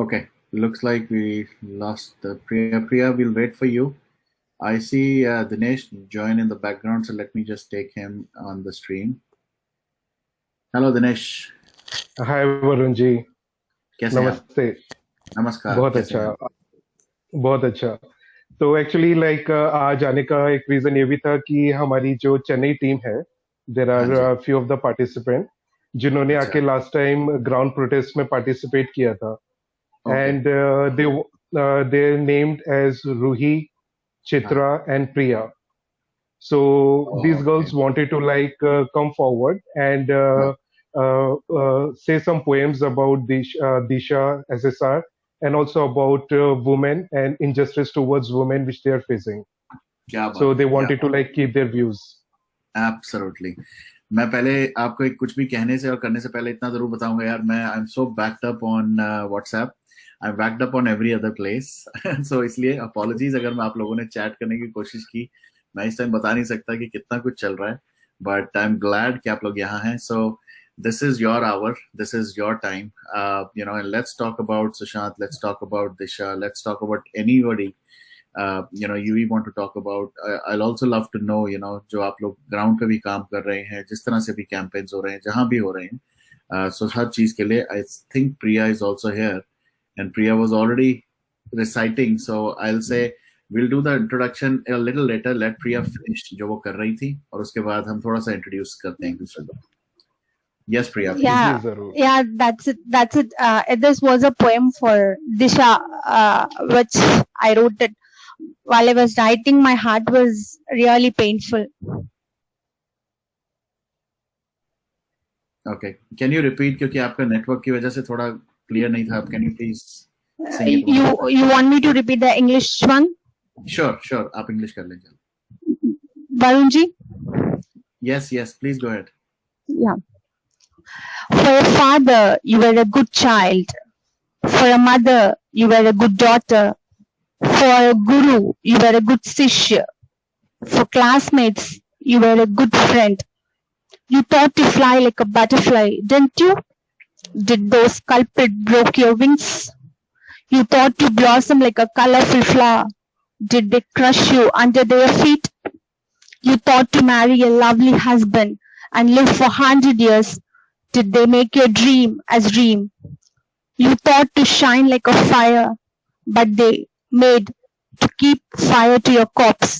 Okay, looks like we lost the Priya. Priya, we'll wait for you. I see Dinesh join in the background, so let me just take him on the stream. Hello Dinesh, हाय वरुण जी। कैसे हैं आप? नमस्ते। नमस्कार, बहुत कैसे हैं अच्छा। आप? बहुत अच्छा। तो एक्चुअली आज आने का एक रीजन ये भी था कि हमारी जो चेन्नई टीम है, देर हाँ जी। Are few of the participant जिन्होंने अच्छा। आके लास्ट टाइम ग्राउंड प्रोटेस्ट में पार्टिसिपेट किया था। Okay. And they named as Ruhi, हाँ। Chitra and Priya. So these okay. girls wanted to come forward and हाँ। say some poems about Disha SSR and also about women and injustice towards women which they are facing. क्या So बात है, they क्या wanted to बात keep their views. है। Absolutely. मैं पहले आपको एक कुछ भी कहने से और करने से पहले इतना जरूर बताऊंगा यार, मैं I am so backed up on WhatsApp, I am backed up on every other place. So इसलिए अपॉलॉजीज अगर मैं आप लोगों ने चैट करने की कोशिश की। मैं इस टाइम बता नहीं सकता कि कितना कुछ चल रहा है, बट आई एम ग्लैड कि आप लोग यहाँ हैं। So this is your hour, this is your time, you know, and let's talk about Sushant, let's talk about Disha, let's talk about anybody you know you want to talk about. I'll also love to know, you know, जो आप लोग ground पे भी काम कर रहे हैं, जिस तरह से भी कैंपेन्स हो रहे हैं, जहां भी हो रहे हैं, so हर चीज के लिए I think Priya is also here and Priya was already reciting, so I'll say we'll do the introduction a little later. Let Priya finish जो वो कर रही थी, और उसके बाद हम थोड़ा सा इंट्रोड्यूस करते हैं एक दूसरे को. Yes, Priya, please. Ji Yeah, जरूर। yeah, that's it. That's it. This was a poem for Disha, which I wrote it while I was writing. My heart was really painful. Okay, can you repeat, क्योंकि आपका network की वजह से थोड़ा clear नहीं था. Can you please sing it? You want me to repeat the English one? Sure, sure. आप English कर लीजिए. Varunji? Yes, yes. Please go ahead. Yeah. For a father, you were a good child. For a mother, you were a good daughter. For a guru, you were a good sishya. For classmates, you were a good friend. You thought to fly like a butterfly, didn't you? Did those culprits broke your wings? You thought to blossom like a colorful flower. Did they crush you under their feet? You thought to marry a lovely husband and live for 100 years. Did they make your dream as dream? You thought to shine like a fire, but they made to keep fire to your corpse.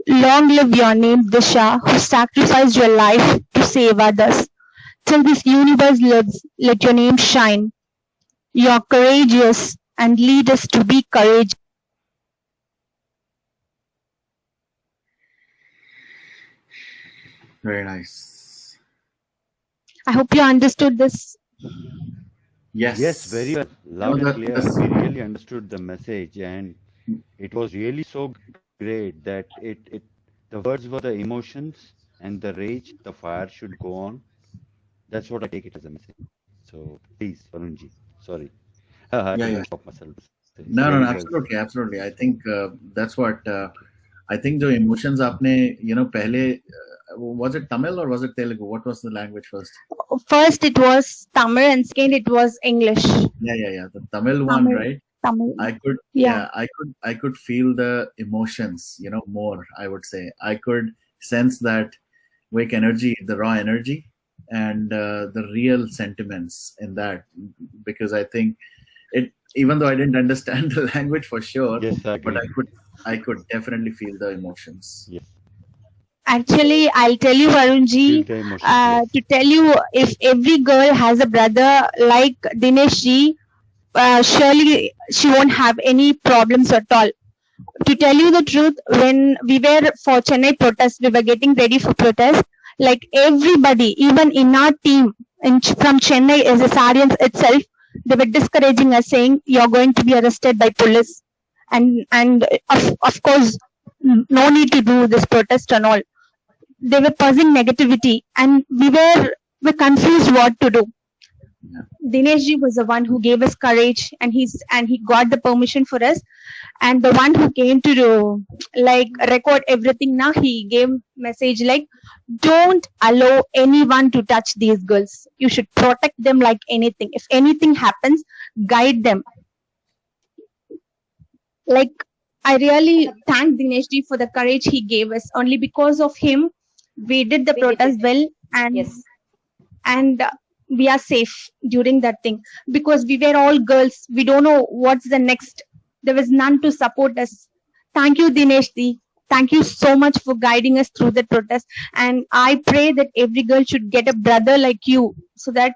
Long live your name, Disha, who sacrificed your life to save others. Till this universe lives, let your name shine. You are courageous and lead us to be courageous. Very nice. I hope you understood this. Yes. Yes, very well. Loud No, and clear. that's- We really understood the message, and it was really so great that the words were the emotions and the rage, the fire should go on. That's what I take it as a message. So please, Varunji, sorry. I Yeah, couldn't yeah. stop myself. No, Very well. absolutely, absolutely. I think that's what I think. जो emotions आपने, you know, पहले was it Tamil or was it Telugu? What was the language first? First it was Tamil and second it was English. Yeah. The Tamil one, Tamil. right? Tamil. I could, Yeah. I could feel the emotions, you know, more. I would say I could sense that wake energy, the raw energy, and the real sentiments in that. Because I think it, even though I didn't understand the language for sure, Yes, I but agree. I could definitely feel the emotions. Yes. Actually, I'll tell you, Feel Varunji, the emotions. Yes. to tell you, if every girl has a brother like Dinesh ji, surely she won't have any problems at all. To tell you the truth, when we were for Chennai protest, we were getting ready for protest. Like everybody, even in our team, from Chennai as a Sarians itself, they were discouraging us, saying you're going to be arrested by police, and of course, no need to do this protest and all. They were posing negativity, and we were confused what to do. Yeah. Dineshji was the one who gave us courage, and he got the permission for us, and the one who came to do, like, record everything. Now he gave message like, don't allow anyone to touch these girls. You should protect them like anything. If anything happens, guide them. Like, I really thank Dineshji for the courage he gave us. Only because of him, we did the protest well, and Yes. and we are safe during that thing, because we were all girls. We don't know what's the next. There was none to support us. Thank you, Dineshji. Thank you so much for guiding us through the protest. And I pray that every girl should get a brother like you, so that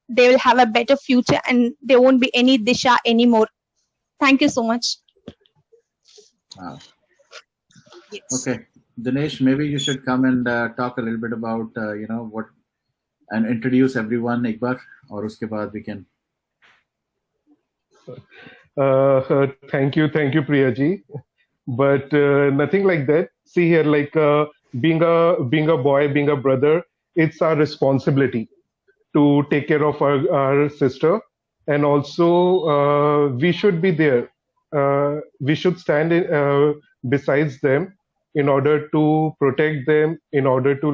they will have a better future and there won't be any Disha anymore. Thank you so much. Wow. Yes. Okay, Dinesh, maybe you should come and talk a little bit about what, and introduce everyone एक बार, और उसके बाद we can. Thank you, Priya ji. But nothing like that. See here, like being a boy, being a brother, it's our responsibility to take care of our sister, and also we should be there. We should stand besides them in order to protect them, in order to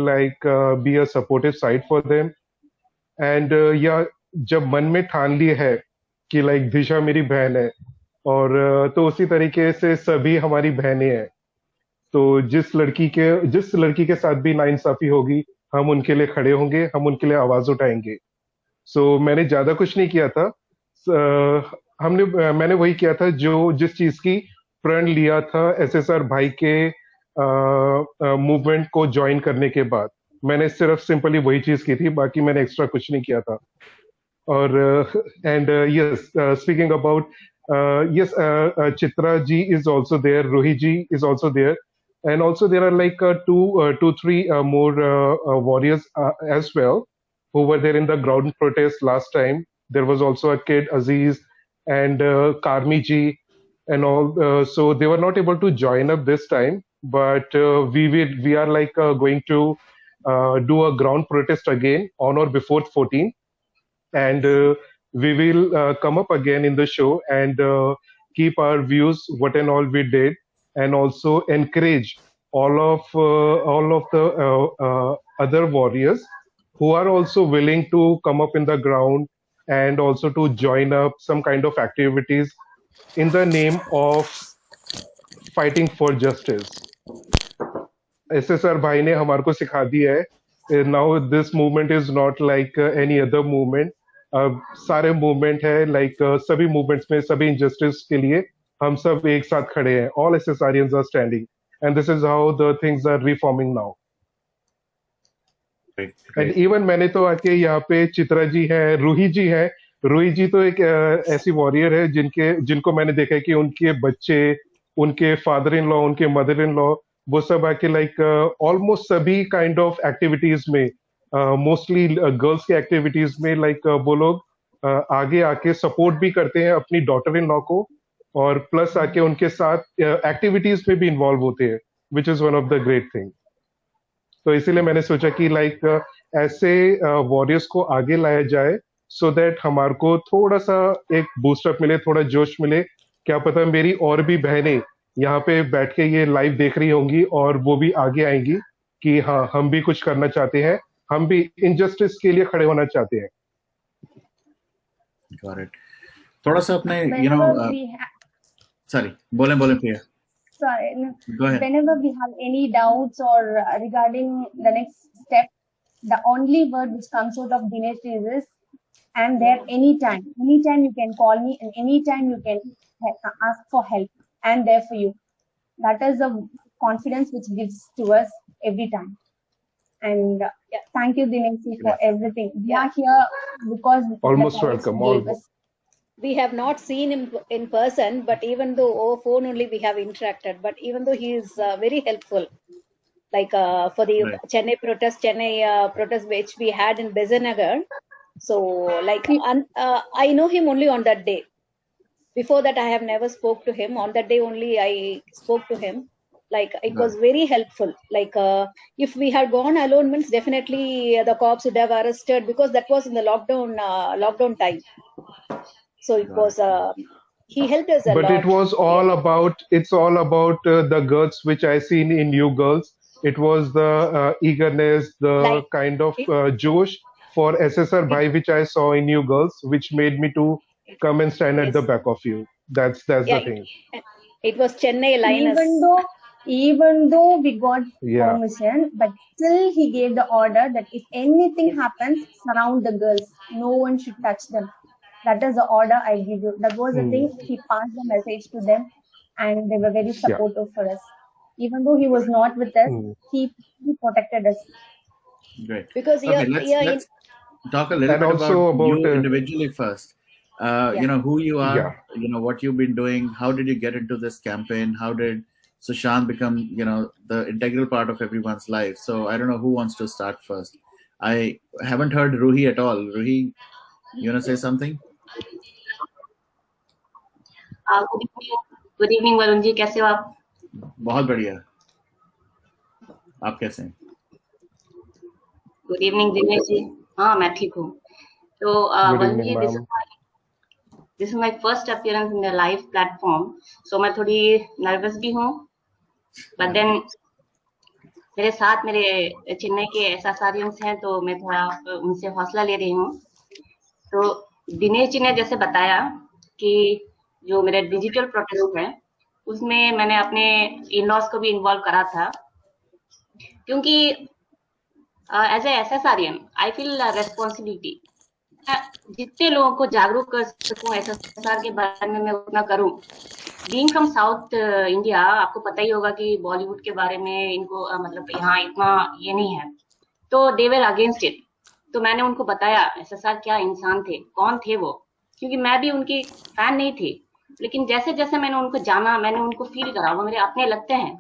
be a supportive side for them. And yeah, जब मन में ठान ली है कि like दिशा मेरी बहन है, और तो उसी तरीके से सभी हमारी बहनें हैं. तो जिस लड़की के साथ भी नाइंसाफी होगी, हम उनके लिए खड़े होंगे, हम उनके लिए आवाज उठाएंगे. सो मैंने ज्यादा कुछ नहीं किया था. मैंने वही किया था जो जिस चीज की प्रण लिया था एसएसआर भाई के मूवमेंट को ज्वाइन करने के बाद. मैंने सिर्फ सिंपली वही चीज की थी, बाकी मैंने एक्स्ट्रा कुछ नहीं किया था. और and yes, speaking about, yes, Chitra ji is also there, Ruhi ji is also there, and also there are like three more warriors as well who were there in the ground protest last time. There was also a kid, Aziz, and Karmi ji, and all. So they were not able to join up this time, but we are like going to do a ground protest again on or before 14th, and we will come up again in the show and keep our views what and all we did, and also encourage all of the other warriors who are also willing to come up in the ground and also to join up some kind of activities in the name of fighting for justice. SSR भाई ने हमारे को सिखा दिया है. Now this movement is not like any other movement. सारे movement है, like सभी मूवमेंट्स में सभी इंजस्टिस के लिए हम सब एक साथ खड़े हैं. All SSRians are standing, and this is how the things are reforming now. And even मैंने तो आके यहाँ पे चित्रा जी है, रूही जी है. रूही जी तो एक ऐसी वॉरियर है जिनको मैंने देखा है कि उनके बच्चे, उनके फादर इन लॉ, उनके मदर इन लॉ, वो सब आके लाइक ऑलमोस्ट सभी काइंड ऑफ एक्टिविटीज में, मोस्टली गर्ल्स के एक्टिविटीज में, लाइक वो लोग आगे आके सपोर्ट भी करते हैं अपनी डॉटर इन लॉ को, और प्लस आके उनके साथ एक्टिविटीज में भी इन्वॉल्व होते हैं, which is one of the great thing. तो इसीलिए मैंने सोचा कि लाइक ऐसे वॉरियर्स को आगे लाया जाए, सो दैट हमारे को थोड़ा सा एक बूस्टअप मिले, थोड़ा जोश मिले. क्या पता मेरी और भी बहनें यहाँ पे बैठ के ये लाइव देख रही होंगी और वो भी आगे आएंगी कि हाँ, हम भी कुछ करना चाहते हैं, हम भी इंजस्टिस के लिए खड़े होना चाहते हैं. Got it. थोड़ा सा अपने sorry, बोले प्रिया. Sorry, no. Go ahead. Whenever we have any doubts or regarding the next step, the only word which comes out of Dinesh is, "I'm there anytime. Anytime you can call me, and anytime you can ask for help. I'm there for you." That is the confidence which gives to us every time. And thank you, Dinesh, for everything. We are here because Almost the welcome, gave almost. us. We have not seen him in person, but even though over phone only we have interacted, but even though he is very helpful, like for the Right. Chennai protest which we had in Bezanagar. So like I know him only on that day. Before that, I have never spoke to him. On that day only I spoke to him. Like it was very helpful. Like if we had gone alone, means definitely the cops would have arrested, because that was in the lockdown time. So it was he helped us a But it lot. was all about, it's all about the guts which I seen in you girls. It was the eagerness, the Like kind of it, josh for SSR it, Bhai which I saw in you girls, which made me to come and stand at the yes, back of you. That's the yeah, thing. it was Chennai Linus. Even though we got Yeah. permission, but still he gave the order that if anything happens, surround the girls. No one should touch them. That is the order I give you. That was the Hmm. thing. He passed the message to them, and they were very Yeah. supportive for us. Even though he was not with us, Hmm. he protected us. Great. Because Okay, yeah, let's talk a little And bit also about you about individually first. Yeah. You know who you are, yeah. you know what you've been doing. How did you get into this campaign? How did Sushant become, you know, the integral part of everyone's life? So I don't know who wants to start first. I haven't heard Ruhi at all. Ruhi, you want to say something? Good evening Varun ji, कैसे हो आप? बहुत बढ़िया. आप कैसे हैं? Good evening Dinesh ji. हाँ, मैं ठीक हूँ. तो Good Varun evening, ji, this is my first appearance in the live platform, so मैं थोड़ी नर्वस भी हूँ. But then मेरे साथ मेरे चेन्नई के एसएसआरियंस हैं, तो मैं थोड़ा उनसे हौसला ले रही हूँ. तो दिनेश जी ने जैसे बताया कि जो मेरा डिजिटल प्रोटेस्ट है, उसमें मैंने अपने इन-लॉज को भी इन्वॉल्व करा था, क्योंकि as a SSRian I feel responsibility. जितने लोगों को जागरूक कर सकूं एसएसआर के बारे में, मैं उतना करूं. बीइंग फ्रॉम साउथ इंडिया, आपको पता ही होगा कि बॉलीवुड के बारे में इनको मतलब यहाँ इतना ये नहीं है, तो दे वर अगेंस्ट इट. तो मैंने उनको बताया एसएसआर क्या इंसान थे, कौन थे वो, क्योंकि मैं भी उनकी फैन नहीं थी. लेकिन जैसे जैसे मैंने उनको जाना, मैंने उनको फील करा, वो मेरे अपने लगते हैं,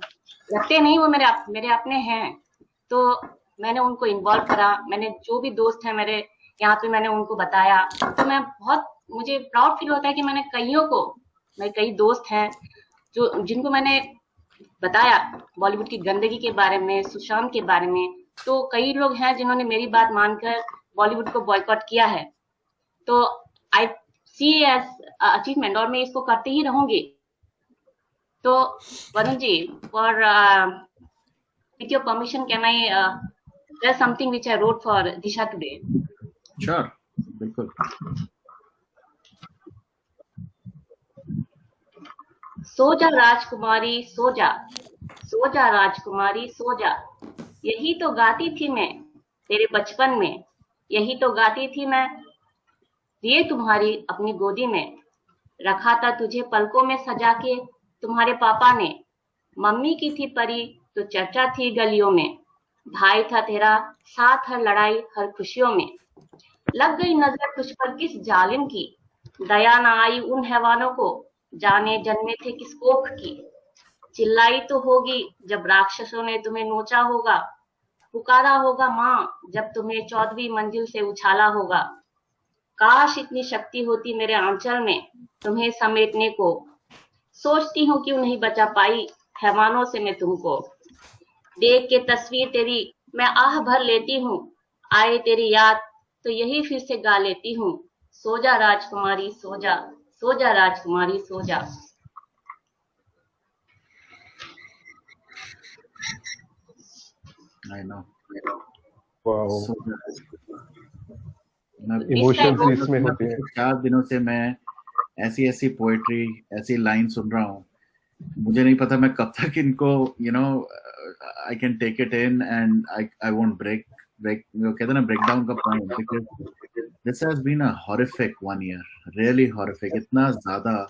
लगते नहीं, वो मेरे अपने हैं. तो मैंने उनको इन्वॉल्व करा. मैंने जो भी दोस्त हैं मेरे यहाँ पे, मैंने उनको बताया. तो मैं मुझे प्राउड फील होता है कि मैंने मेरे कई दोस्त हैं जिनको मैंने बताया बॉलीवुड की गंदगी के बारे में, सुशांत के बारे में. तो कई लोग हैं जिन्होंने मेरी बात मानकर बॉलीवुड को बॉयकॉट किया है. तो आई सी एज अचीवमेंट, और मैं इसको करते ही रहूंगी. तो Varun ji, for with your permission, can I there's something which I wrote for Disha today. Sure, बिल्कुल. सो जा राजकुमारी सो जा, सो जा राजकुमारी सो जा. यही तो गाती थी मैं तेरे बचपन में, यही तो गाती थी मैं. ये तुम्हारी अपनी गोदी में, रखा था तुझे पलकों में सजा के तुम्हारे पापा ने. मम्मी की थी परी तो चर्चा थी गलियों में. भाई था तेरा साथ हर लड़ाई हर खुशियों में. लग गई नजर तुझ पर किस जालिम की, दया ना आई उन हैवानों को, जाने जन्मे थे किस कोख की. चिल्लाई तो होगी जब राक्षसों ने तुम्हें नोचा होगा, पुकारा होगा माँ जब तुम्हें 14वीं मंजिल से उछाला होगा. काश इतनी शक्ति होती मेरे आंचल में तुम्हें समेटने को. सोचती हूँ क्यों नहीं बचा पाई हैवानों से मैं तुमको. देख के तस्वीर तेरी मैं आह भर लेती हूँ, आए तेरी याद तो यही फिर से गा लेती हूँ. सो जा राजकुमारी सो जा, सो जा राजकुमारी सो जा. I know. Wow. So, Emotions इसमें होते हैं. 4 दिनों से मैं ऐसी पोएट्री, ऐसी लाइन सुन रहा हूँ. मुझे नहीं पता मैं कब तक इनको, you know, I can take it in and I won't break कहते हैं ना, break down का point, because this has been a horrific 1 year, really horrific. इतना ज़्यादा,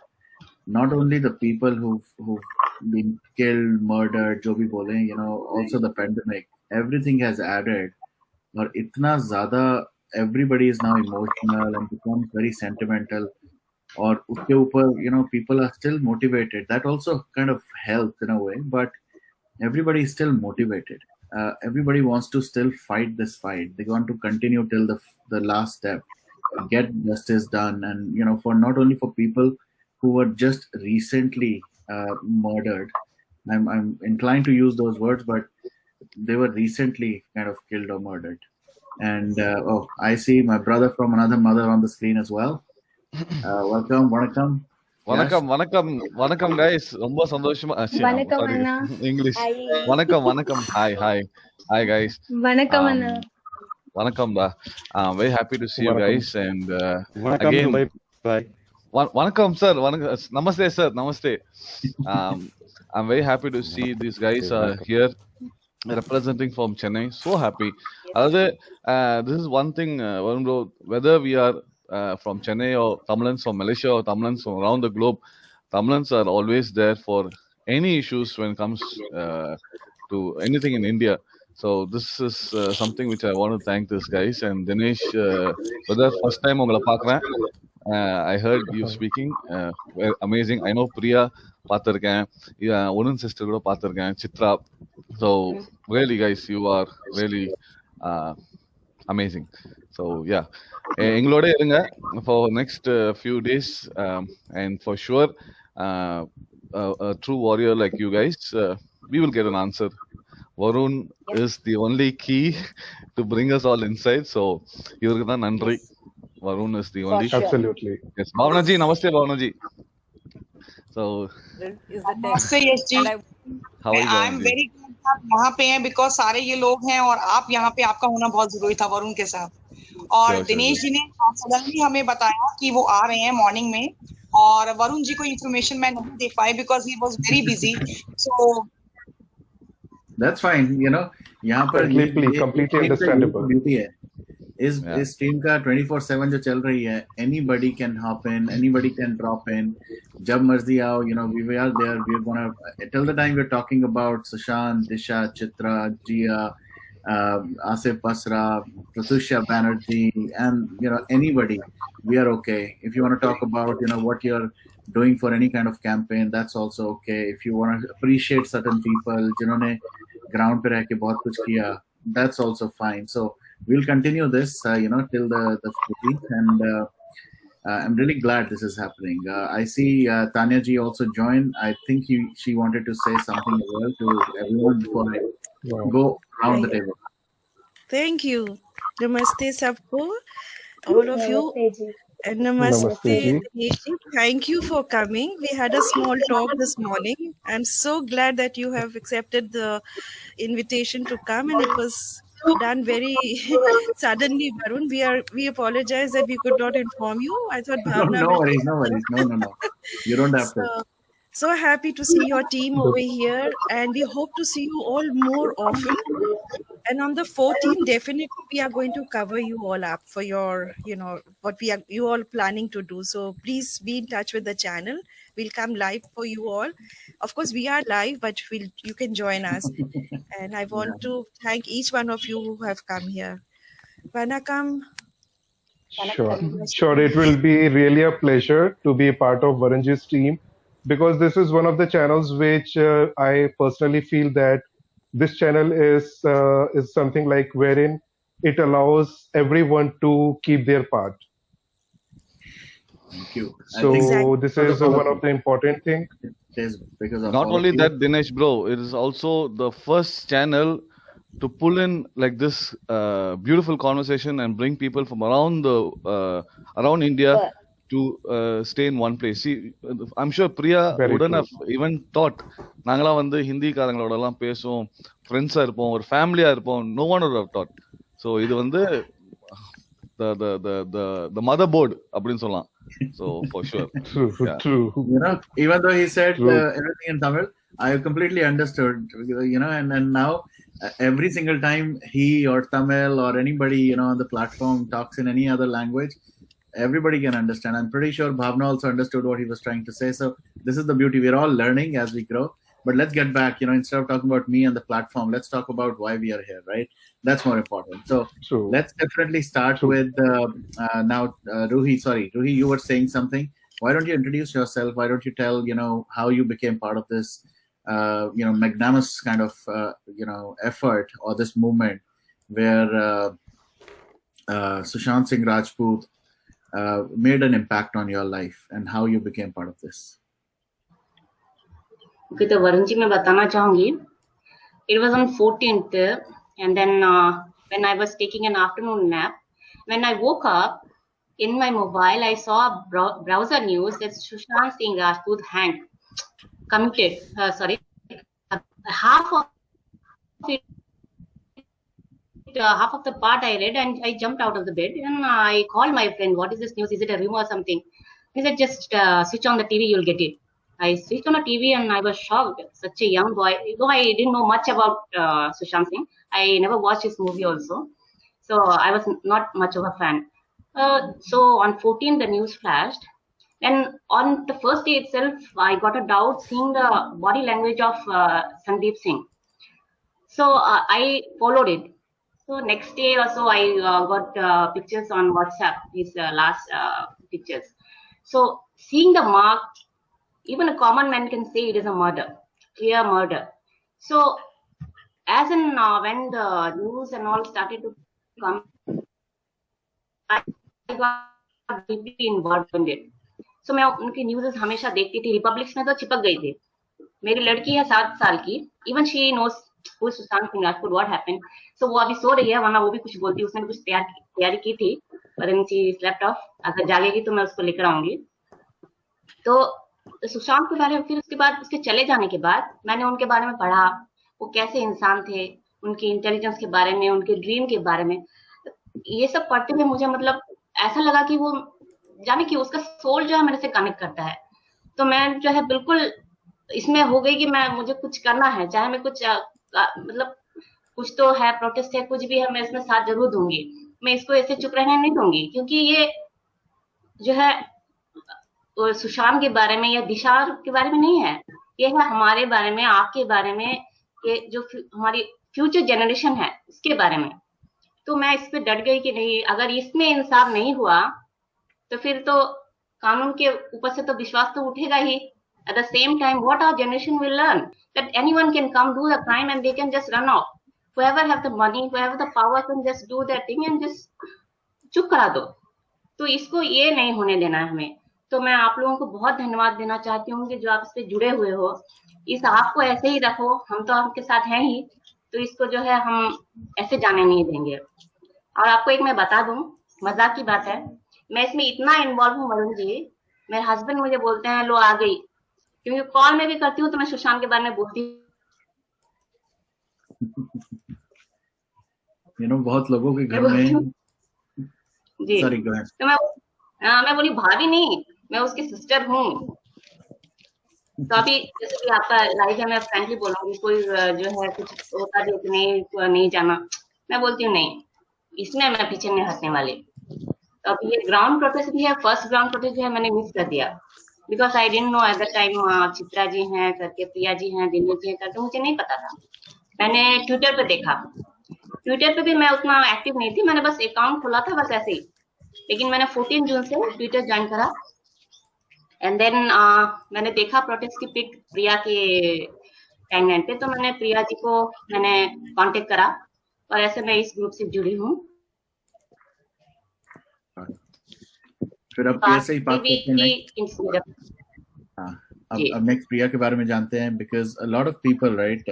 not only the people who've been killed, murdered, जो भी बोले, you know, also the pandemic, everything has added. और इतना ज़्यादा everybody is now emotional and becomes very sentimental. और उसके ऊपर, you know, people are still motivated. That also kind of helps in a way, but everybody is still motivated. Everybody wants to still fight this fight. They want to continue till the last step, get justice done. And, you know, for not only for people who were just recently murdered, I'm inclined to use those words, but they were recently kind of killed or murdered. And oh, I see my brother from another mother on the screen as well. Welcome, vanakkam. வணக்கம் வணக்கம் வணக்கம் guys ரொம்ப சந்தோஷமா வணக்கம் sorry அண்ணா. English Hi. வணக்கம் வணக்கம் hi hi hi guys வணக்கம் அண்ணா. வணக்கம் டா very happy to see you வணக்கம். guys and Welcome again to my bye. வணக்கம் சார் வணக்கம் நமஸ்தே சார் நமஸ்தே I'm very happy to see these guys are here representing from Chennai. So happy. Other, this is one thing, Varun bro, whether we are from Chennai or Tamilans from Malaysia or Tamilans from around the globe, Tamilans are always there for any issues when it comes to anything in India. So this is something which I want to thank these guys and Dinesh. Whether first time ungala paakren, I heard you speaking. Amazing. I know Priya பார்த்திருக்கேன் ஒன்னு sister கூட பார்த்திருக்கேன் Chitra so really guys you are really amazing so yeah எங்களோட இருங்க for next few days and for sure true warrior like you guys we will get an answer. Varun is the only key to bring us all inside, so இவருக்கு தான் நன்றி. Varun is the only sure. Absolutely. yes bhavnaji namaste bhavnaji so नमस्ते Yash ji how are you I am Bhavnaji? Very glad आप यहाँ पे हैं because सारे ये लोग हैं और आप यहाँ पे आपका होना बहुत जरूरी था वरुण के साथ और Sure, दिनेश sure. जी ने सडनली हमें बताया कि वो आ रहे हैं मॉर्निंग में और वरुण जी को इन्फॉर्मेशन मैं नहीं दे पाई because he was very busy so That's fine, you know. यहाँ पर Completely understandable. beauty है. इस Yeah. टीम का 24/7 जो चल रही है, anybody can hop in, anybody can drop in. जब मर्जी आओ, you know, we are there. We're gonna till the time we're talking about Sushant, Disha, Chitra, Jia, Asif Basra, Pratusha Banerjee, and you know anybody. We are okay. If you want to talk about you know what you're doing for any kind of campaign, that's also okay. If you want to appreciate certain people, जिन्होंने ground पे रह के बहुत कुछ किया, that's also fine. So we'll continue this, you know, till the 14th, and I'm really glad this is happening. I see Tanya ji also joined. I think she wanted to say something as well to everyone before I Wow. go around the table. Thank you. Namaste sabko, all of you. नमस्ते जी. And Namaste namaste, ji. Dinesh ji. Thank you for coming. We had a small talk this morning. I'm so glad that you have accepted the invitation to come, and it was done very suddenly, Varun. We apologize that we could not inform you. I thought Bhavna No will worries, no worries. No. You don't have to. So happy to see your team over here, and we hope to see you all more often. And on the 14th, definitely we are going to cover you all up for your, you know, what you all planning to do. So please be in touch with the channel. We'll come live for you all. Of course, we are live, but you can join us. And I want to thank each one of you who have come here. Vanakkam. Sure. It will be really a pleasure to be a part of Varunji's team, because this is one of the channels which I personally feel that this channel is something like wherein it allows everyone to keep their part. Thank you. I So think this is one of the important thing. it is because of Not all only of you. that, Dinesh bro, it is also the first channel to pull in like this beautiful conversation and bring people from around India to stay in one place. See, I'm sure Priya Very wouldn't true. have even thought நாங்களாம் வந்து ஹிந்திக்காரங்களோட எல்லாம் பேசுவோம், ஃப்ரெண்ட்ஸா இருப்போம், ஒரு ஃபேமிலியா இருப்போம். No one would have thought. So இது வந்து the motherboard அப்படின்னு சொல்லலாம். So for sure. True, Yeah. true. You know, even though he said True. everything in Tamil, I completely understood. You know, and now every single time he or Tamil or anybody you know on the platform talks in any other language, everybody can understand. I'm pretty sure Bhavna also understood what he was trying to say. So this is the beauty. We're all learning as we grow. But let's get back. You know, instead of talking about me and the platform, let's talk about why we are here, right? That's more important. So True. let's definitely start with now Ruhi. Sorry, Ruhi, you were saying something. Why don't you introduce yourself? Why don't you tell you know how you became part of this you know magnanimous kind of you know effort or this movement where Sushant Singh Rajput made an impact on your life and how you became part of this? Okay, तो वरुण जी मैं बताना चाहूंगी, it was on 14th, and then when I was taking an afternoon nap, when I woke up, in my mobile I saw a browser news that Sushant Singh Rajput hanged, committed, half of it, half of the part I read, and I jumped out of the bed and I called my friend, what is this news? Is it a rumor or something? He said, just switch on the TV, you'll get it. I switched on the TV and I was shocked. Such a young boy. Though I didn't know much about Sushant Singh, I never watched his movie also. So I was not much of a fan. So on 14th, the news flashed. And on the first day itself, I got a doubt seeing the body language of Sandeep Singh. So I followed it. So next day or so, I got pictures on WhatsApp, his last pictures. So seeing the mark, even a common man can say it is a murder, clear murder. So as in when the news and all started to come, I got deeply involved in it. So मैं उनकी news हमेशा देखती थी. Republics में तो चिपक गई थी. मेरी लड़की है 7 साल की. Even she knows who Sushant Singh Rajput, what happened. So वो अभी सो रही है, वरना वो भी कुछ बोलती. उसने भी कुछ तैयारी की थी, पर शी स्लेप्ट ऑफ. अगर जागेगी तो मैं उसको लेकर आऊंगी. तो सुशांत के बारे में, फिर उसके बाद उसके चले जाने के बाद मैंने उनके बारे में पढ़ा, वो कैसे इंसान थे, उनकी इंटेलिजेंस के बारे में, उनके ड्रीम के बारे में. ये सब पढ़ते हुए मुझे मतलब ऐसा लगा कि वो जाने कि उसका सोल जो है मेरे से कनेक्ट करता है. तो मैं जो है बिल्कुल इसमें हो गई कि मुझे कुछ करना है, चाहे मैं कुछ मतलब कुछ तो है, प्रोटेस्ट है, कुछ भी है, मैं इसमें साथ जरूर दूंगी. मैं इसको ऐसे चुप रहने नहीं दूंगी, क्योंकि ये जो है सुशांत के बारे में या दिशा के बारे में नहीं है, ये है हमारे बारे में, आपके बारे में, ये जो हमारी फ्यूचर जनरेशन है उसके बारे में. तो मैं इस पे डट गई कि नहीं, अगर इसमें इंसाफ नहीं हुआ तो फिर तो कानून के ऊपर से तो विश्वास तो उठेगा ही. At the same time what our generation will learn that anyone can come do the crime and they can just run off. whoever have the money, whoever the power can just do that thing and just चुप करा दो. तो इसको ये नहीं होने देना है हमें. तो मैं आप लोगों को बहुत धन्यवाद देना चाहती हूँ कि जो आप इस पे जुड़े हुए हो. इस आप को ऐसे ही रखो, हम तो आपके साथ हैं ही, तो इसको जो है हम ऐसे जाने नहीं देंगे. और आपको एक मैं बता दूं, मजाक की बात है, मैं इसमें इतना इन्वॉल्व हूँ वरुण जी, मेरे हस्बैंड मुझे बोलते हैं लो आ गई, क्योंकि कॉल में भी करती हूँ तो मैं सुशांत के बारे में बोलती हूँ. बहुत लोगों के घर में जी. तो मैं बोली भाभी नहीं, मैं उसकी सिस्टर हूँ. तो अभी जैसे कि आपका लाइफ है, मैं फ्रेंकली बोलूंगी, कोई जो है कुछ होता भी नहीं जाना, मैं बोलती हूँ नहीं, इसमें मैं पीछे नहीं हटने वाली. तो अब ये ग्राउंड प्रोटेस्ट भी है, फर्स्ट ग्राउंड प्रोटेस्ट जो है मैंने मिस कर दिया, because I didn't know at the time Chitra ji हैं करके, प्रिया जी हैं, दिनेश जी हैं करके, मुझे नहीं पता था. मैंने ट्विटर पे देखा. ट्विटर पे भी मैं उतना एक्टिव नहीं थी, मैंने बस अकाउंट खोला था बस ऐसे ही. लेकिन मैंने 14 जून से ट्विटर ज्वाइन करा, एंड देन मैंने देखा प्रोटेस्ट की पिक प्रिया के टाइमलाइन पे, तो मैंने प्रिया जी को मैंने कांटेक्ट करा, और ऐसे मैं इस ग्रुप से जुड़ी हूँ. फिर अब प्रिया से ही बात करते हैं. अब नेक्स्ट प्रिया के बारे में जानते हैं, because a lot of people right,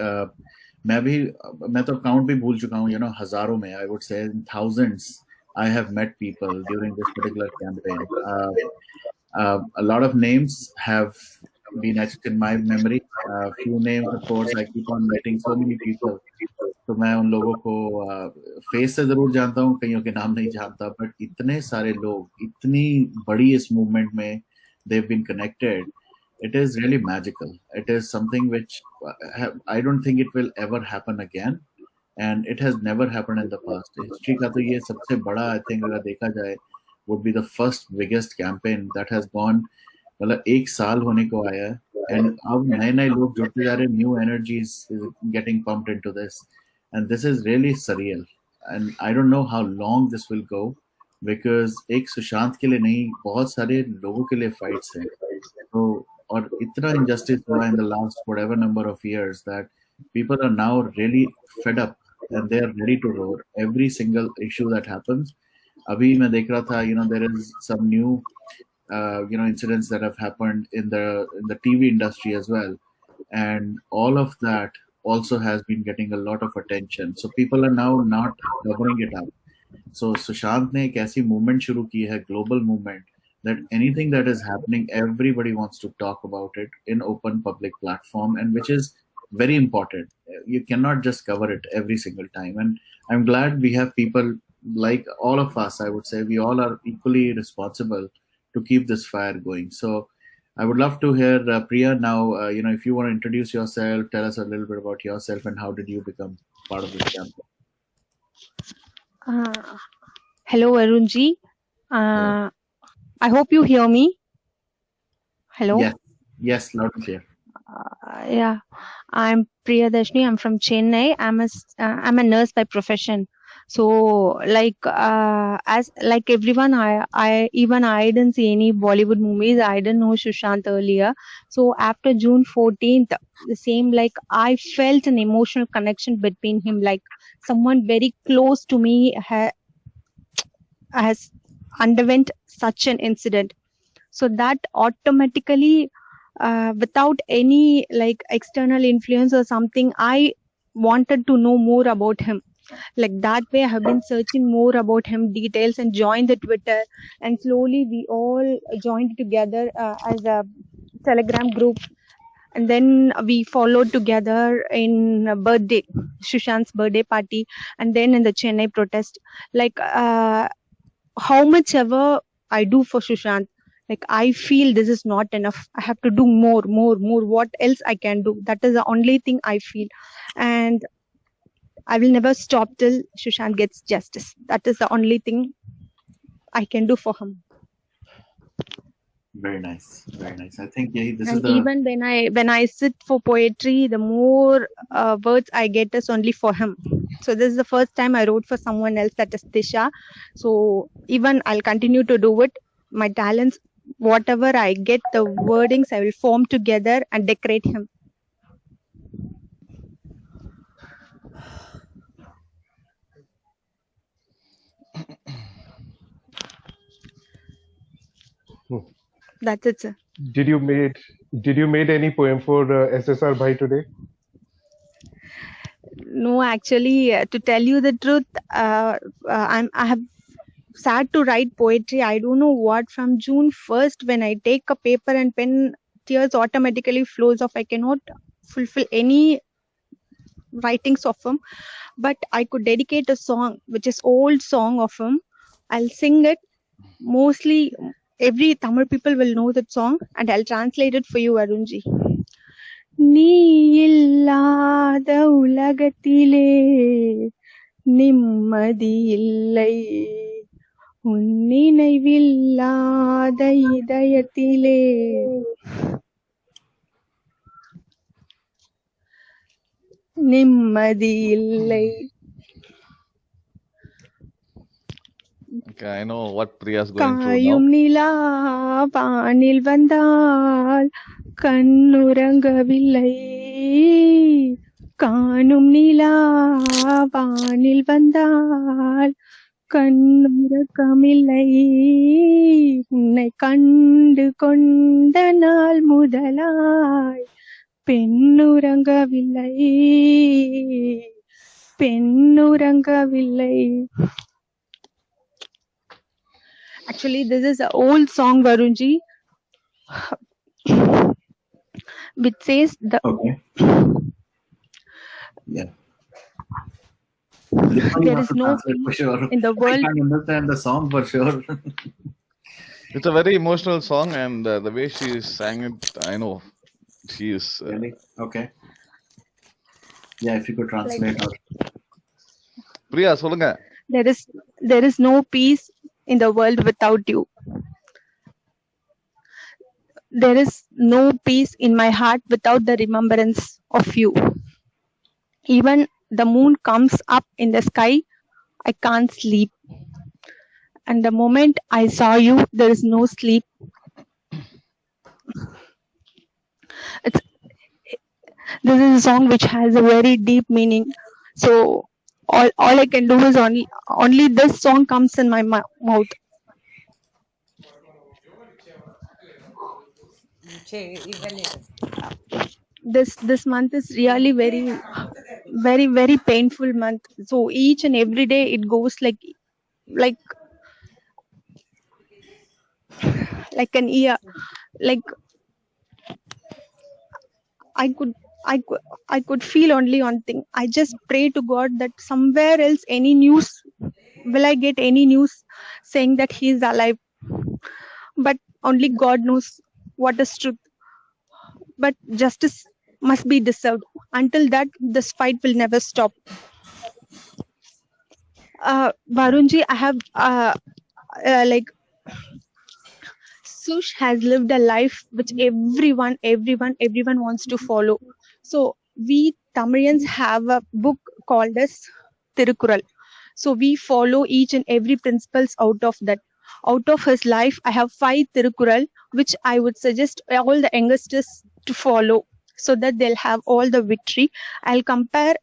मैं तो काउंट भी भूल चुका हूँ, यू नो, हजारों में, I would say in thousands I have met people during this particular campaign. A lot of names have been etched in my memory. Few names, of course, I keep on meeting so many people. तो मैं उन लोगों को face से जरूर जानता हूँ, कईयों के नाम नहीं जानता, बट इतने सारे लोग, इतनी बड़ी इस मूवमेंट में they've been connected. It is really magical. It is something which I don't think it will ever happen again. And it has never happened in the past. History का तो ये सबसे बड़ा, आई थिंक अगर देखा जाए, would be the first biggest campaign that has gone. मतलब 1 साल होने को आया है, and अब नए लोग जुड़ते जा रहे, new energies is getting pumped into this, and this is really surreal. And I don't know how long this will go, because एक सुशांत के लिए नहीं, बहुत सारे लोगों के लिए fights हैं. तो और इतना injustice हुआ in the last whatever number of years that people are now really fed up. And they are ready to roar every single issue that happens. Abhi main dekh raha tha, you know, there is some new incidents that have happened in the TV industry as well, and all of that also has been getting a lot of attention. So people are now not covering it up. So Sushant ने एक ऐसी movement शुरू की है, global movement, that anything that is happening, everybody wants to talk about it in open public platform, and which is very important. You cannot just cover it every single time. And I'm glad we have people like all of us, I would say, we all are equally responsible to keep this fire going. So I would love to hear Priya now, if you want to introduce yourself, tell us a little bit about yourself and how did you become part of this campaign? Hello, Arunji. I hope you hear me. Hello. Yes, loud and clear. Yeah, I'm Priyadarshini. I'm from Chennai. I'm a nurse by profession. So as like everyone, I didn't see any Bollywood movies. I didn't know Sushant earlier. So after June 14th, the same, like I felt an emotional connection between him, like someone very close to me has underwent such an incident. So that automatically, without any like external influence or something, I wanted to know more about him. Like that way I have been searching more about him, details, and joined the Twitter, and slowly we all joined together as a Telegram group, and then we followed together in a birthday, Sushant's birthday party, and then in the Chennai protest. Like how much ever I do for Sushant, like I feel this is not enough. I have to do more. What else I can do? That is the only thing I feel, and I will never stop till Sushant gets justice. That is the only thing I can do for him. Very nice, very nice. I think this and is the even when I sit for poetry, the more words I get is only for him. So this is the first time I wrote for someone else, that is Tisha. So even I'll continue to do it. My talents, whatever I get, the wordings I will form together and decorate him. That's it, sir. Did you made any poem for SSR Bhai today? No, actually, to tell you the truth, I have started to write poetry. I don't know what, from June 1st, when I take a paper and pen, tears automatically flows off. I cannot fulfill any writings of him, but I could dedicate a song, which is old song of him. I'll sing it. Mostly every Tamil people will know that song, and I'll translate it for you, Arunji. நீ இல்லாத உலகத்திலே நிம்மதி இல்லை, உன் நினைவில்லாத இதயத்திலே நிம்மதி இல்லை. Okay, I know what Priya's going through now. காயும் நிலா வானில் வந்தால் கண்ணுறங்கவில்லை, காணும் நிலா வானில் வந்தால் கண்ணுறக்கமில்லை, உன்னை கண்டு கொண்ட நாள் முதலாய் பெண்ணுறங்கவில்லை, பெண்ணுறங்கவில்லை. Actually, this is an old song, Varunji, which says the. Okay. Yeah. There is no for sure. in the world. I can understand the song for sure. It's a very emotional song, and the way she sang it, I know she is. Really? Okay. Yeah, if you could translate. Priya, solunga. There is no peace in the world without you. There is no peace in my heart without the remembrance of you. Even the moon comes up in the sky, I can't sleep. And the moment I saw you, there is no sleep. This is a song which has a very deep meaning. So all I can do is only this song comes in my mouth. this month is really very painful month. So each and every day it goes like an year. Like I could feel only one thing. I just pray to God that somewhere else any news will I get any news saying that he is alive. But only God knows what is truth. But justice must be deserved. Until that, this fight will never stop. Varunji, I have like Sush has lived a life which everyone wants to follow. So we Tamilians have a book called as Tirukural. So we follow each and every principles out of that. Out of his life, I have 5 Tirukural, which I would suggest all the youngsters to follow so that they'll have all the victory. I'll compare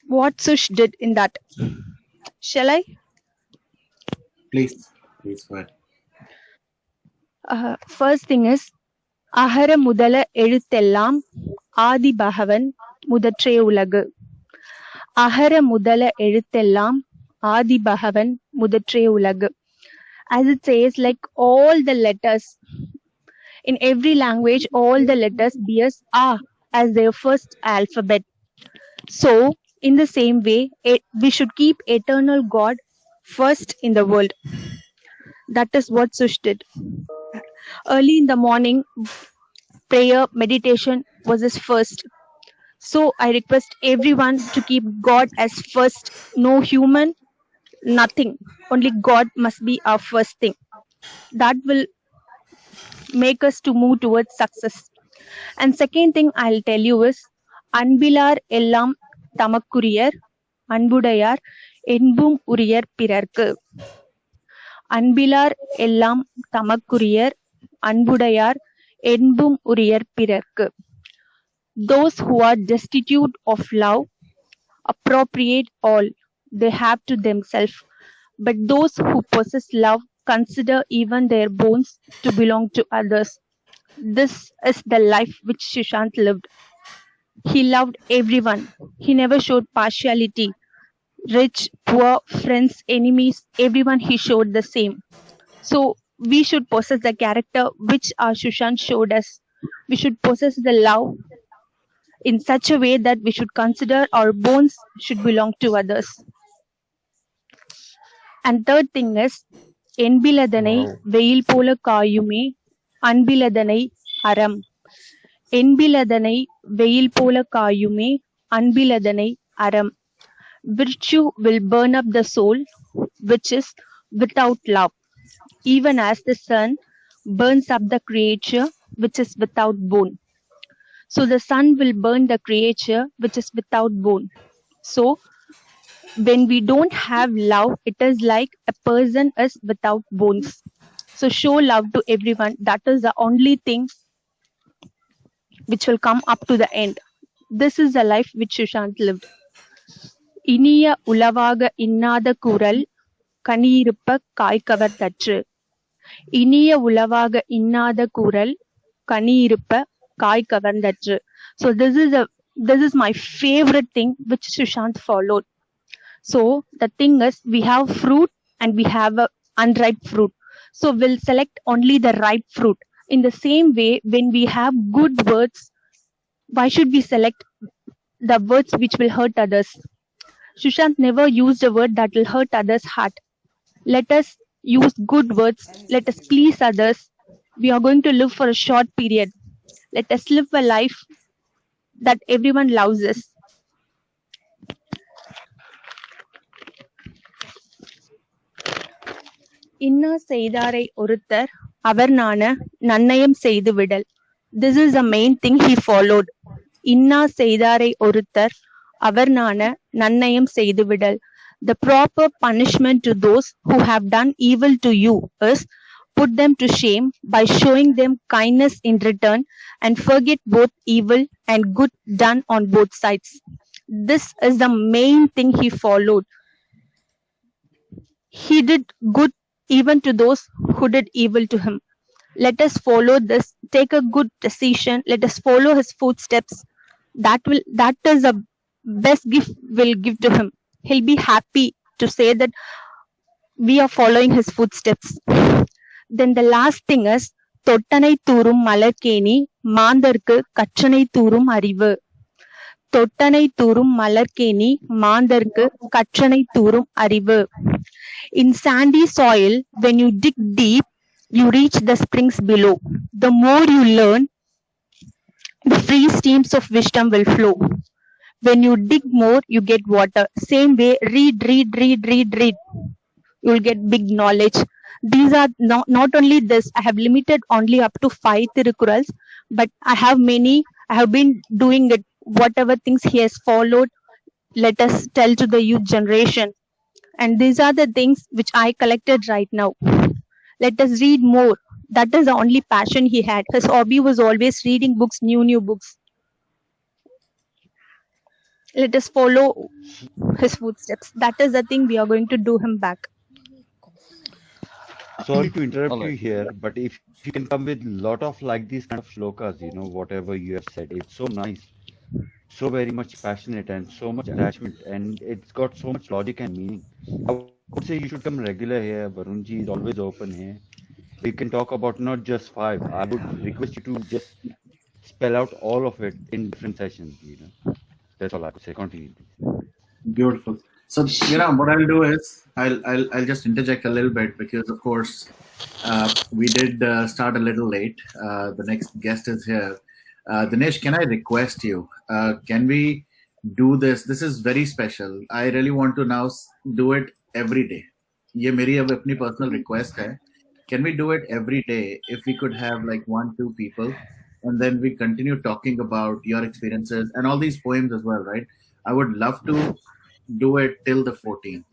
what Sush did in that. Shall I? Please go ahead. First thing is அகர முதல எழுத்தெல்லாம் ஆதி பகவன் முதற்றே உலகு. அகர முதல எழுத்தெல்லாம் ஆதி பகவன் முதற்றே உலகு. As it says, like all the letters in every language, all the letters bears A as their first alphabet. So in the same way, we should keep eternal God first in the world. That is what Sush did. Early in the morning, prayer, meditation was his first. So I request everyone to keep God as first. No human, nothing. Only God must be our first thing. That will make us to move towards success. And second thing I'll tell you is, அன்பிலார் எல்லாம் தமக்குரியர் அன்புடையார் என்பும் உரியர் பிறர்க்கு. அன்பிலார் எல்லாம் தமக்குரியர் அன்புடையார் என்பும் உரியர் பிறர்க்கு. Those who are destitute of love appropriate all they have to themselves, but those who possess love consider even their bones to belong to others. This is the life which Sushant lived. He loved everyone. He never showed partiality. Rich, poor, friends, enemies, everyone he showed the same. So we should possess the character which our Sushant showed us. We should possess the love in such a way that we should consider our bones should belong to others. And third thing is, என்பிலதனை வெயில் போல காயுமே அன்பிலதனை அறம். என்பிலதனை வெயில் போல காயுமே அன்பிலதனை அறம். Virtue will burn up the soul which is without love, even as the sun burns up the creature which is without bone. So the sun will burn the creature which is without bone. So when we don't have love, it is like a person is without bones. So show love to everyone. That is the only thing which will come up to the end. This is the life which Sushant lived. இனிய உளவாக இன்னாத குரல் கனியிருப்ப காய்கவர் தற்று. இனிய உளவாக இன்னாத குரல் கனியிருப்ப காய்கவர்ந்தற்று. So this is my favorite thing which Sushant followed. So the thing is, we have fruit and we have a unripe fruit. So we'll select only the ripe fruit. In the same way, when we have good words, why should we select the words which will hurt others? Sushant never used a word that will hurt others' heart. Let us use good words. Let us please others. We are going to live for a short period. Let us live a life that everyone loves us. இன்னா செய்தாரை ஒருத்தர் அவர் நாண நன்னயம் செய்து விடல். This is the main thing he followed. இன்னா செய்தாரை ஒருத்தர் அவர் நாண நன்னயம் செய்து விடல். The proper punishment to those who have done evil to you is put them to shame by showing them kindness in return and forget both evil and good done on both sides. This is the main thing he followed. He did good even to those who did evil to him. Let us follow this take a good decision. Let us follow his footsteps. That is the best gift we'll give to him. He'll be happy to say that we are following his footsteps. Then the last thing is தொட்டனை தூரும் மலர்கேணி மாந்தர்க்கு கற்றனை தூரும் அறிவு. தொட்டனை தூரும் மலர்கேணி மாந்தர்க்கு கற்றனை தூரும் அறிவு. In sandy soil, when you dig deep, you reach the springs below. The more you learn, the free streams of wisdom will flow. When you dig more, you get water. Same way, read. You will get big knowledge. These are not only this, I have limited only up to 5 Tirukurals, but I have many. I have been doing it. Whatever things he has followed, let us tell to the youth generation. And these are the things which I collected right now. Let us read more. That is the only passion he had. His hobby was always reading books, new books. Let us follow his footsteps. That is the thing we are going to do him back. Sorry to interrupt you Alright. here, but if you can come with a lot of like these kind of shlokas, whatever you have said, it's so nice, so very much passionate and so much attachment, and it's got so much logic and meaning. I would say you should come regular here. Varunji is always open here. We can talk about not just 5. I would request you to just spell out all of it in different sessions. That's all I could say. Continue. Beautiful. So what I'll do is I'll just interject a little bit, because of course we did start a little late. The next guest is here. Dinesh, can I request you? Can we do this? This is very special. I really want to now do it every day. ये मेरी अब अपनी personal request है. Can we do it every day? If we could have like 1-2 people, and then we continue talking about your experiences and all these poems as well, right? I would love to do it till the 14th,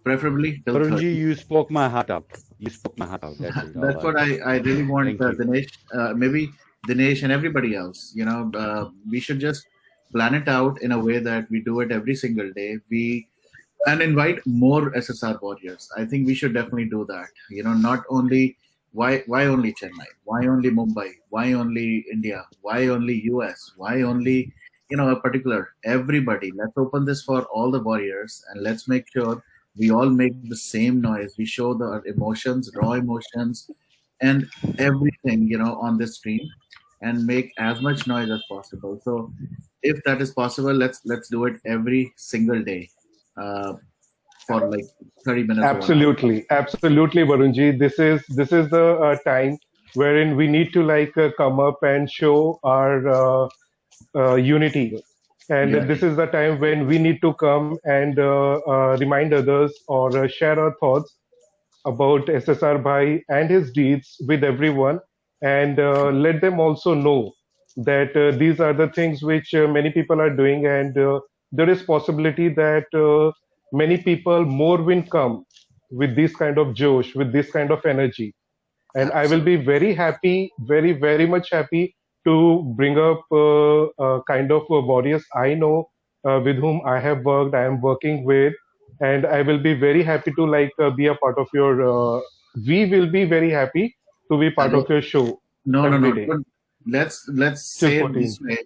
preferably till Varunji, 13th. you spoke my heart out. That's what I really want, Dinesh. Maybe Dinesh and everybody else. We should just plan it out in a way that we do it every single day. And invite more SSR warriors. I think we should definitely do that. Not only why only Chennai? Why only Mumbai? Why only India? Why only US? Why only a particular? Everybody. Let's open this for all the warriors, and let's make sure we all make the same noise. We show the emotions, raw emotions, and everything on this stream, and make as much noise as possible. So if that is possible, let's do it every single day. For like 30 minutes. Absolutely, Varunji. This is the time wherein we need to come up and show our unity, and this is the time when we need to come and remind others or share our thoughts about SSR Bhai and his deeds with everyone, and let them also know that these are the things which many people are doing, and there is possibility that many people more will come with this kind of josh, with this kind of energy. And I will be very happy, very, very much happy to bring up kind of warriors I know, with whom I have worked, I am working with, and I will be very happy to be a part of your, we will be very happy to be part of your show. No. Let's say it this way.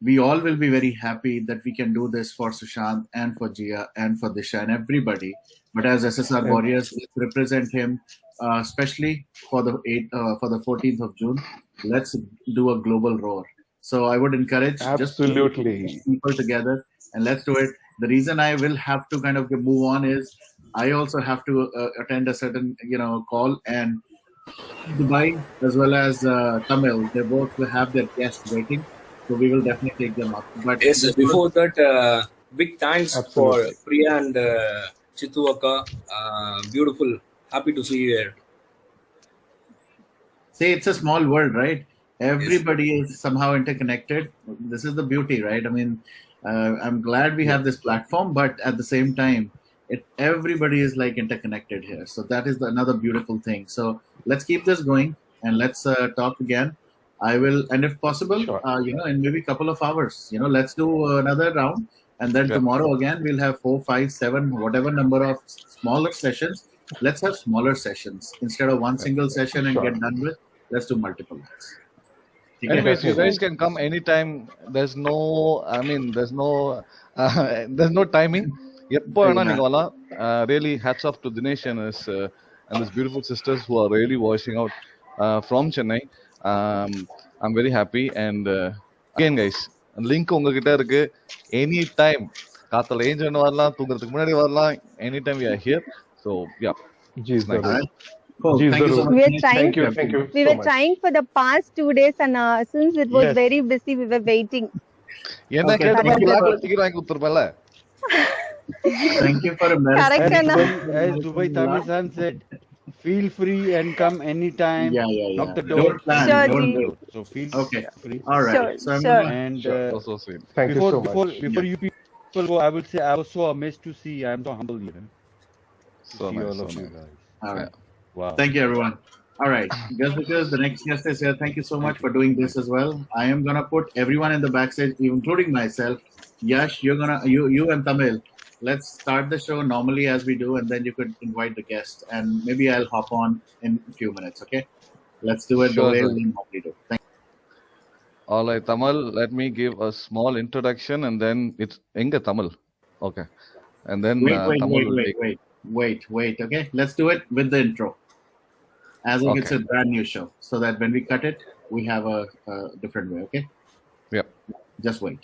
We all will be very happy that we can do this for Sushant and for Jia and for Disha and everybody. But as SSR warriors, let's represent him, especially for the 14th of June. Let's do a global roar. So I would encourage just people together, and let's do it. The reason I will have to kind of move on is I also have to attend a certain call, and Dubai as well as Tamil, they both will have their guests waiting. So we will definitely take them up. But yes, before that, big thanks for Priya and Chitu Akka. Beautiful. Happy to see you here. See, it's a small world, right? Everybody is somehow interconnected. This is the beauty, right? I mean, I'm glad we have this platform, but at the same time, everybody is interconnected here. So that is another beautiful thing. So let's keep this going, and let's talk again. I will, and if possible, in maybe a couple of hours, let's do another round, and then tomorrow again we'll have 4, 5, 7, whatever number of smaller sessions. Let's have smaller sessions instead of one single session and get done with. let's do multiple nights. ठीक है? Anyways, you guys can come anytime. There's no, I mean, there's no timing. எப்போ வேணா நீங்க வரலாம். Really, hats off to Dinesh and his beautiful sisters who are really watching out from Chennai. I'm very happy and again, guys, link உங்ககிட்ட இருக்கு. Anytime, காத்தால ஏஞ்சு வரலாம், தூங்குறதுக்கு முன்னாடி வரலாம். Anytime we are here. So yeah, ji it's nice. जरूर Cool. Ji Thank you so जरूर much. We were trying. thank you We so were much trying for the past 2 days, and since it was Yes. very busy, we were waiting. என்ன Okay, கேட்டா thank you. black ticket வாங்கி கொடுத்துருப்பேன்ல. Thank you for Correct, embarrassing Anna. me. As Dubai Tamil San said, feel free and come anytime. Yeah. Knock the door. Don't plan. Sure, Don't Ji. do. So feel Okay. free. All right. Sure, So I'm sure. gonna, And So sweet. thank you so before much you people go, I will say I was so amazed to see. I am so humbled even to So see nice, all so of you nice. guys. all right. Wow. Thank you, everyone. All right, just because the next guest is here, thank you so much for doing this as well. I am gonna put everyone in the backstage, including myself. Yash, you and Tamil. Let's start the show normally as we do, and then you could invite the guest, and maybe I'll hop on in a few minutes. Okay, let's do it Sure, the way sir. we normally do. Thank All right, Tamal, let me give a small introduction and then it's Enga Tamal. Okay. And then Wait, Tamal will take. wait. Okay, let's do it with the intro, as if it's Okay. a brand new show, so that when we cut it, we have a different way. Okay, Yep. just wait.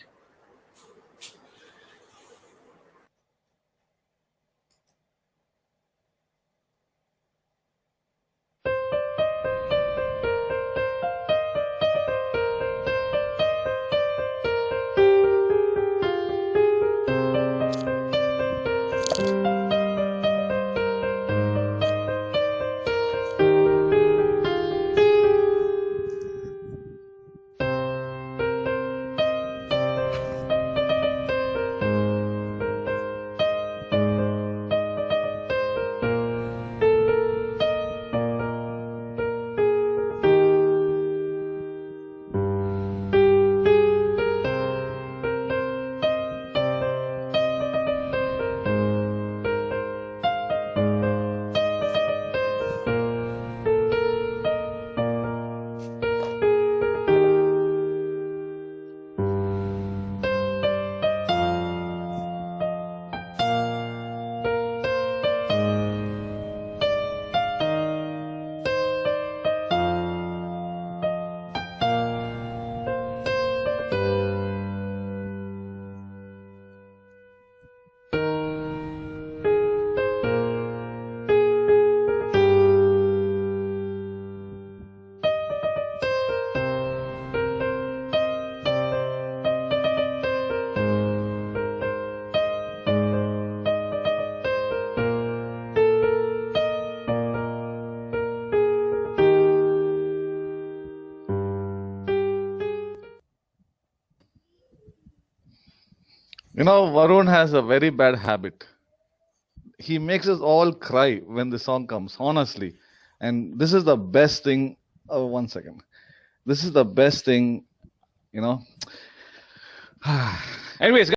You know, Varun has a very bad habit. He makes us all cry when the song comes, honestly. And this is the best thing. Oh, 1 second. This is the best thing, you know. Anyways,